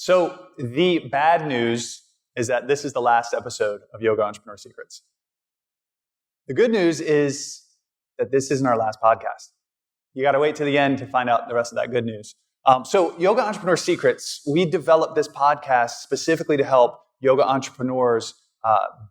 So the bad news is that this is the last episode of Yoga Entrepreneur Secrets. The good news is that this isn't our last podcast. You got to wait to the end to find out the rest of that good news. So Yoga Entrepreneur Secrets, we developed this podcast specifically to help yoga entrepreneurs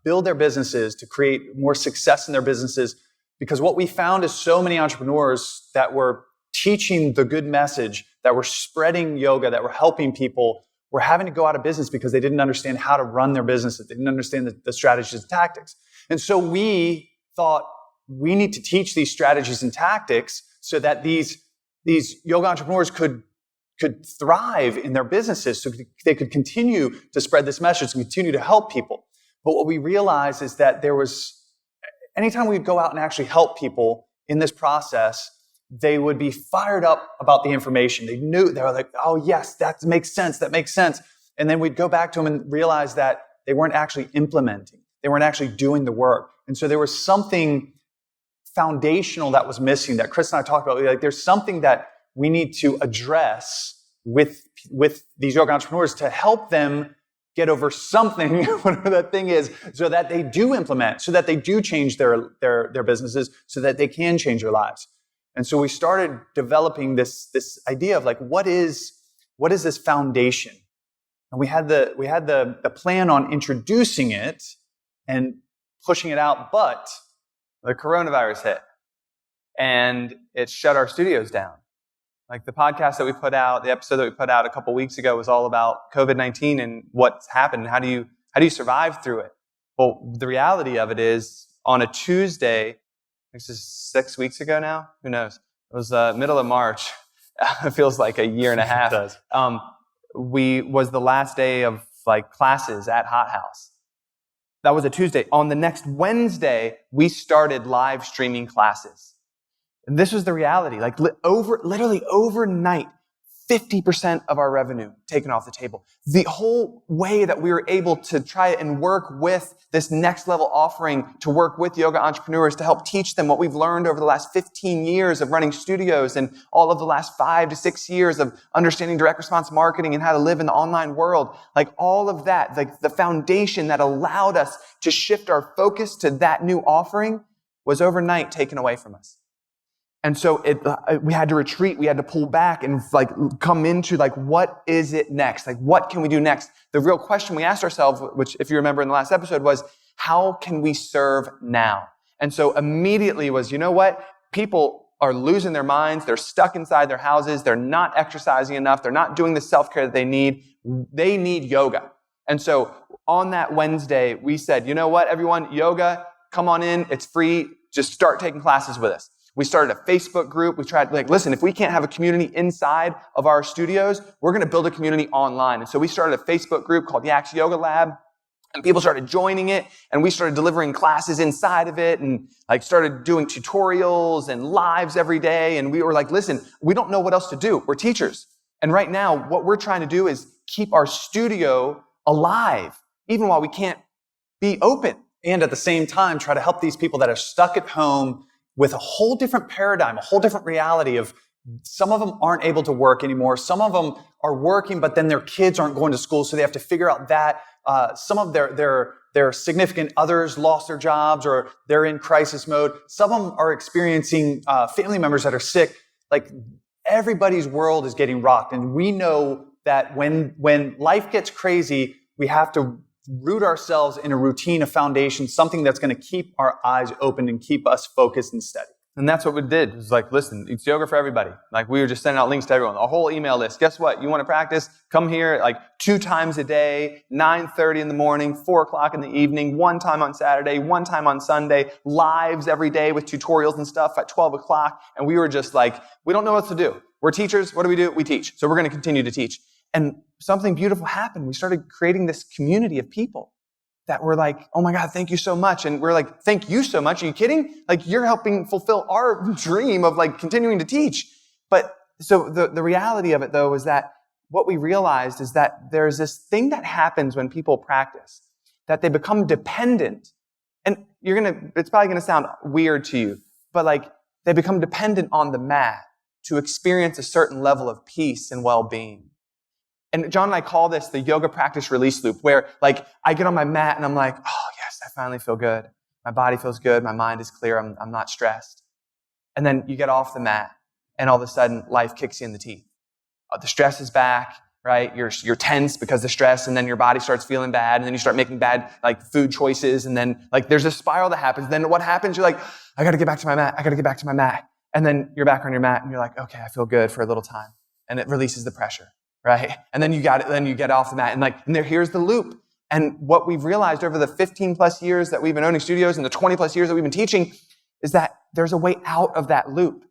build their businesses, to create more success in their businesses. Because what we found is so many entrepreneurs that were teaching the good message, that were spreading yoga, that were helping people, were having to go out of business because they didn't understand how to run their businesses. They didn't understand the strategies and tactics. And so we thought we need to teach these strategies and tactics so that these yoga entrepreneurs could thrive in their businesses, so they could continue to spread this message and continue to help people. But what we realized is that anytime we'd go out and actually help people in this process, they would be fired up about the information. They were like, oh yes, that makes sense. And then we'd go back to them and realize that they weren't actually implementing. They weren't actually doing the work. And so there was something foundational that was missing that Chris and I talked about. Like, there's something that we need to address with these yoga entrepreneurs to help them get over something, whatever that thing is, so that they do implement, so that they do change their businesses, so that they can change their lives. And so we started developing this idea of like, what is this foundation? And we had the plan on introducing it and pushing it out, but the coronavirus hit and it shut our studios down. Like the podcast that we put out, the episode that we put out a couple weeks ago was all about COVID-19 and what's happened. How do you survive through it? Well, the reality of it is on a Tuesday, this is 6 weeks ago now. Who knows? It was middle of March. It feels like a year and a half. It does. Was the last day of like classes at Hot House. That was a Tuesday. On the next Wednesday, we started live streaming classes. And this was the reality. Like literally overnight, 50% of our revenue taken off the table. The whole way that we were able to try and work with this next level offering, to work with yoga entrepreneurs, to help teach them what we've learned over the last 15 years of running studios and all of the last 5 to 6 years of understanding direct response marketing and how to live in the online world. Like all of that, like the foundation that allowed us to shift our focus to that new offering was overnight taken away from us. And so we had to retreat, we had to pull back and like come into like, what is it next? Like, what can we do next? The real question we asked ourselves, which if you remember in the last episode, was how can we serve now? And so immediately was, you know what? People are losing their minds. They're stuck inside their houses. They're not exercising enough. They're not doing the self-care that they need. They need yoga. And so on that Wednesday, we said, you know what, everyone, yoga, come on in. It's free. Just start taking classes with us. We started a Facebook group. We tried, like, listen, if we can't have a community inside of our studios, we're going to build a community online. And so we started a Facebook group called Yaks Yoga Lab, and people started joining it, and we started delivering classes inside of it, and like started doing tutorials and lives every day. And we were like, listen, we don't know what else to do. We're teachers. And right now, what we're trying to do is keep our studio alive, even while we can't be open. And at the same time, try to help these people that are stuck at home with a whole different paradigm, a whole different reality of some of them aren't able to work anymore. Some of them are working, but then their kids aren't going to school, so they have to figure out that. Some of their significant others lost their jobs or they're in crisis mode. Some of them are experiencing family members that are sick. Like everybody's world is getting rocked. And we know that when life gets crazy, we have to root ourselves in a routine, a foundation, something that's going to keep our eyes open and keep us focused and steady. And that's what we did. It was like, listen, it's yoga for everybody. Like we were just sending out links to everyone, a whole email list. Guess what? You want to practice? Come here like 2 times a day, 9:30 in the morning, 4 o'clock in the evening, 1 time on Saturday, 1 time on Sunday, lives every day with tutorials and stuff at 12 o'clock. And we were just like, we don't know what to do. We're teachers. What do? We teach. So we're going to continue to teach. And something beautiful happened. We started creating this community of people that were like, oh my God, thank you so much. And we're like, thank you so much. Are you kidding? Like you're helping fulfill our dream of like continuing to teach. But so the reality of it though is that what we realized is that there's this thing that happens when people practice, that they become dependent. And it's probably going to sound weird to you, but like they become dependent on the mat to experience a certain level of peace and well-being. And John and I call this the yoga practice release loop, where like I get on my mat and I'm like, oh yes, I finally feel good. My body feels good. My mind is clear. I'm not stressed. And then you get off the mat and all of a sudden life kicks you in the teeth. The stress is back, right? You're tense because of the stress, and then your body starts feeling bad, and then you start making bad like food choices, and then like there's a spiral that happens. Then what happens? You're like, I got to get back to my mat. I got to get back to my mat. And then you're back on your mat and you're like, okay, I feel good for a little time. And it releases the pressure, right? And then you get off the mat and here's the loop. And what we've realized over the 15 plus years that we've been owning studios and the 20 plus years that we've been teaching is that there's a way out of that loop.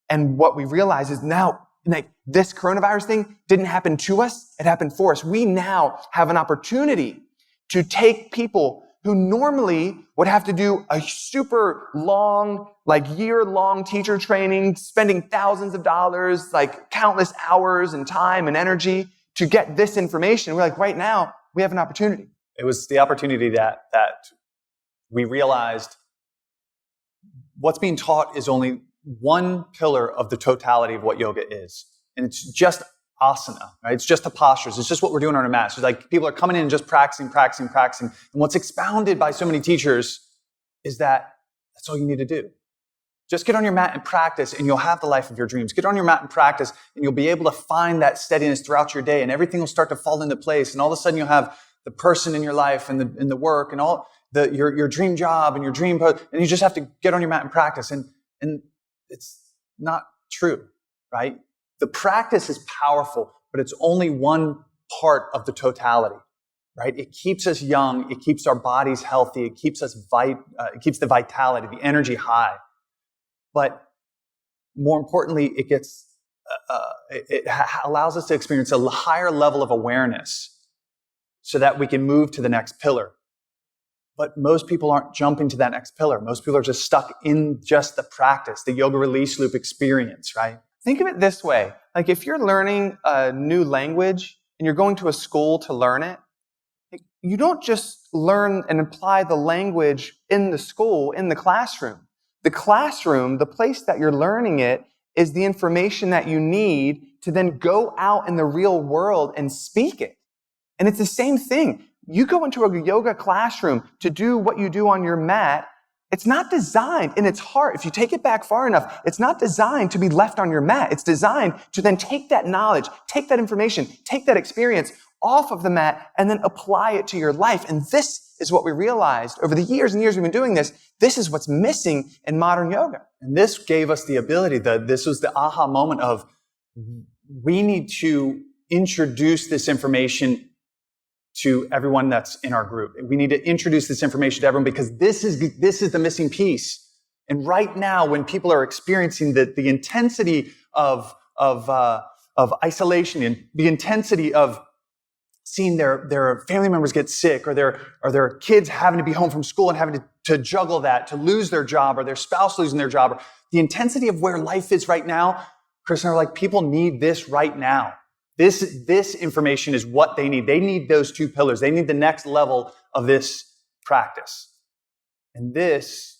And what we realize is now, like, this coronavirus thing didn't happen to us. It happened for us. We now have an opportunity to take people who normally would have to do a super long, like year-long teacher training, spending thousands of dollars, like countless hours and time and energy to get this information. We're like, right now, we have an opportunity. It was the opportunity that we realized what's being taught is only one pillar of the totality of what yoga is. And it's just asana, right? It's just the postures. It's just what we're doing on our mats. It's like people are coming in and just practicing. And what's expounded by so many teachers is that that's all you need to do. Just get on your mat and practice, and you'll have the life of your dreams. Get on your mat and practice, and you'll be able to find that steadiness throughout your day, and everything will start to fall into place. And all of a sudden, you'll have the person in your life and the work and all your dream job and your dream post, and you just have to get on your mat and practice. And it's not true, right? The practice is powerful, but it's only one part of the totality, right? It keeps us young. It keeps our bodies healthy. It keeps us it keeps the vitality, the energy high. But more importantly, it allows us to experience a higher level of awareness so that we can move to the next pillar. But most people aren't jumping to that next pillar. Most people are just stuck in just the practice, the yoga release loop experience, right? Think of it this way. Like if you're learning a new language and you're going to a school to learn it, you don't just learn and apply the language in the school, in the classroom. The classroom, the place that you're learning it, is the information that you need to then go out in the real world and speak it. And it's the same thing. You go into a yoga classroom to do what you do on your mat. It's not designed in its heart. If you take it back far enough, it's not designed to be left on your mat. It's designed to then take that knowledge, take that information, take that experience off of the mat and then apply it to your life. And this is what we realized over the years and years we've been doing this. This is what's missing in modern yoga. And this gave us the ability, this was the aha moment of, we need to introduce this information to everyone that's in our group. We need to introduce this information to everyone because this is the missing piece. And right now, when people are experiencing the intensity of isolation and the intensity of seeing their family members get sick or their kids having to be home from school and having to juggle that, to lose their job or their spouse losing their job, or the intensity of where life is right now, Chris and I are like, people need this right now. This information is what they need. They need those two pillars. They need the next level of this practice. And this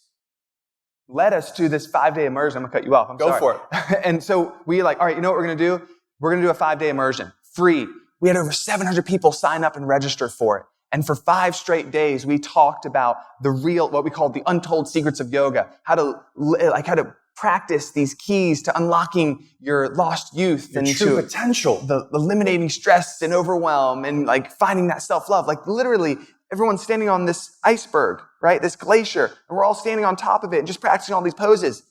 led us to this 5-day immersion. I'm going to cut you off. Go for it. And so we like, all right, you know what we're going to do? We're going to do a 5-day immersion. Free. We had over 700 people sign up and register for it. And for 5 straight days, we talked about what we called the untold secrets of yoga, how to practice these keys to unlocking your lost youth your and true to potential, the eliminating stress and overwhelm and like finding that self-love. Like literally everyone's standing on this iceberg, right? This glacier, and we're all standing on top of it and just practicing all these poses.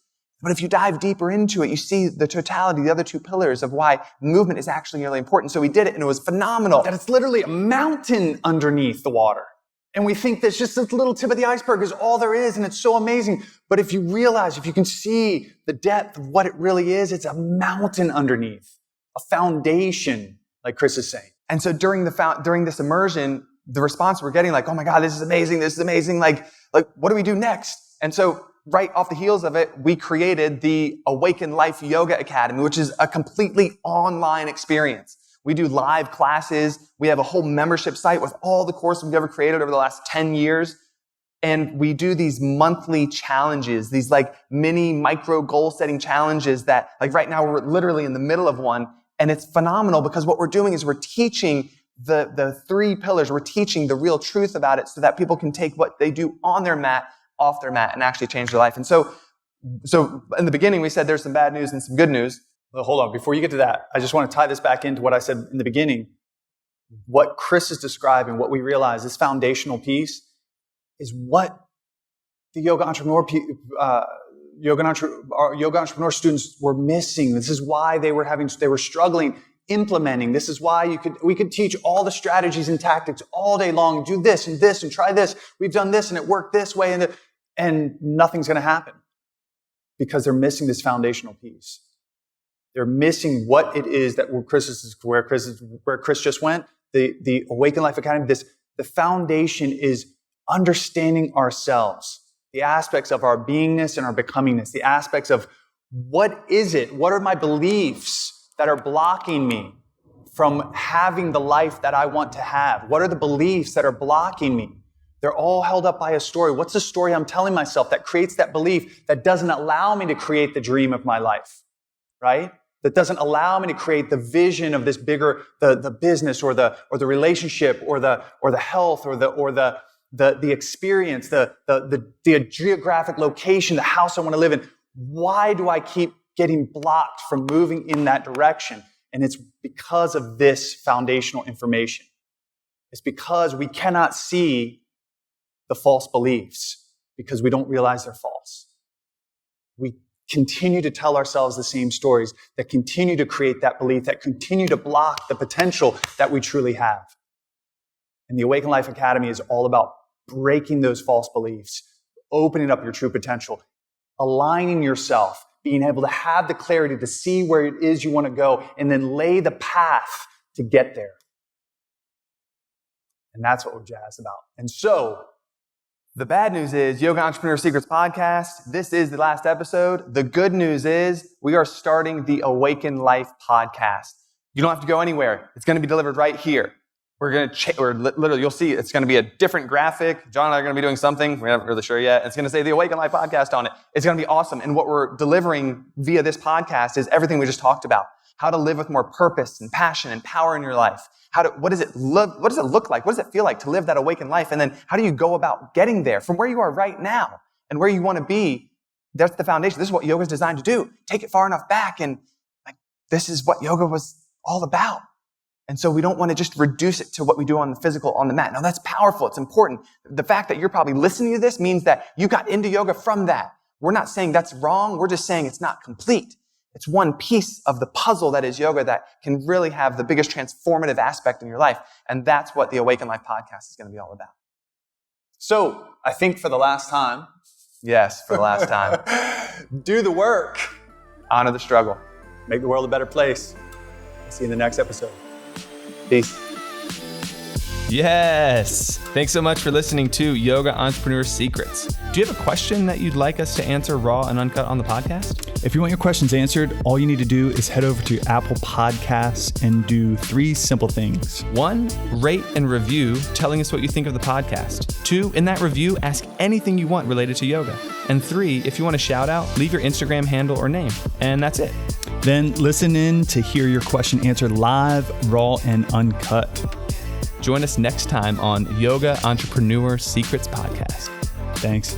But if you dive deeper into it, you see the totality, the other two pillars of why movement is actually really important. So we did it and it was phenomenal. That it's literally a mountain underneath the water. And we think that's just this little tip of the iceberg is all there is, and it's so amazing. But if you can see the depth of what it really is, it's a mountain underneath, a foundation, like Chris is saying. And so during this immersion, the response we're getting like, oh my God, this is amazing. Like, what do we do next? And so right off the heels of it, we created the Awaken Life Yoga Academy, which is a completely online experience. We do live classes. We have a whole membership site with all the courses we've ever created over the last 10 years. And we do these monthly challenges, these like mini micro goal setting challenges that like right now we're literally in the middle of one. And it's phenomenal because what we're doing is we're teaching the 3 pillars. We're teaching the real truth about it so that people can take what they do on their mat, off their mat, and actually change their life. And so in the beginning, we said there's some bad news and some good news. Well, hold on. Before you get to that, I just want to tie this back into what I said in the beginning. What Chris is describing, what we realize, this foundational piece, is what the yoga entrepreneur students were missing. This is why they were struggling implementing. This is why we could teach all the strategies and tactics all day long. Do this and try this. We've done this and it worked this way, and nothing's going to happen because they're missing this foundational piece. They're missing what it is that where Chris just went. The Awaken Life Academy. The foundation is understanding ourselves, the aspects of our beingness and our becomingness, the aspects of what is it? What are my beliefs that are blocking me from having the life that I want to have? What are the beliefs that are blocking me? They're all held up by a story. What's the story I'm telling myself that creates that belief that doesn't allow me to create the dream of my life, right? That doesn't allow me to create the vision of this bigger, the business or the relationship or the health or the experience, the geographic location, the house I want to live in. Why do I keep getting blocked from moving in that direction? And it's because of this foundational information. It's because we cannot see the false beliefs because we don't realize they're false. We continue to tell ourselves the same stories that continue to create that belief, that continue to block the potential that we truly have. And the Awaken Life Academy is all about breaking those false beliefs, opening up your true potential, aligning yourself, being able to have the clarity to see where it is you want to go, and then lay the path to get there. And that's what we're jazzed about. And so, the bad news is Yoga Entrepreneur Secrets podcast. This is the last episode. The good news is we are starting the Awaken Life podcast. You don't have to go anywhere. It's going to be delivered right here. Literally, you'll see it's going to be a different graphic. John and I are going to be doing something. We're not really sure yet. It's going to say the Awaken Life podcast on it. It's going to be awesome. And what we're delivering via this podcast is everything we just talked about. How to live with more purpose and passion and power in your life. What does it look like? What does it feel like to live that awakened life? And then how do you go about getting there from where you are right now and where you want to be? That's the foundation. This is what yoga is designed to do. Take it far enough back, and this is what yoga was all about. And so we don't want to just reduce it to what we do on the physical, on the mat. No, that's powerful. It's important. The fact that you're probably listening to this means that you got into yoga from that. We're not saying that's wrong. We're just saying it's not complete. It's one piece of the puzzle that is yoga that can really have the biggest transformative aspect in your life. And that's what the Awaken Life podcast is going to be all about. So I think for the last time. Yes, for the last time. Do the work. Honor the struggle. Make the world a better place. See you in the next episode. Peace. Yes. Thanks so much for listening to Yoga Entrepreneur Secrets. Do you have a question that you'd like us to answer raw and uncut on the podcast? If you want your questions answered, all you need to do is head over to Apple Podcasts and do 3 simple things. 1, rate and review, telling us what you think of the podcast. 2, in that review, ask anything you want related to yoga. And 3, if you want a shout out, leave your Instagram handle or name. And that's it. Then listen in to hear your question answered live, raw, and uncut. Join us next time on Yoga Entrepreneur Secrets podcast. Thanks.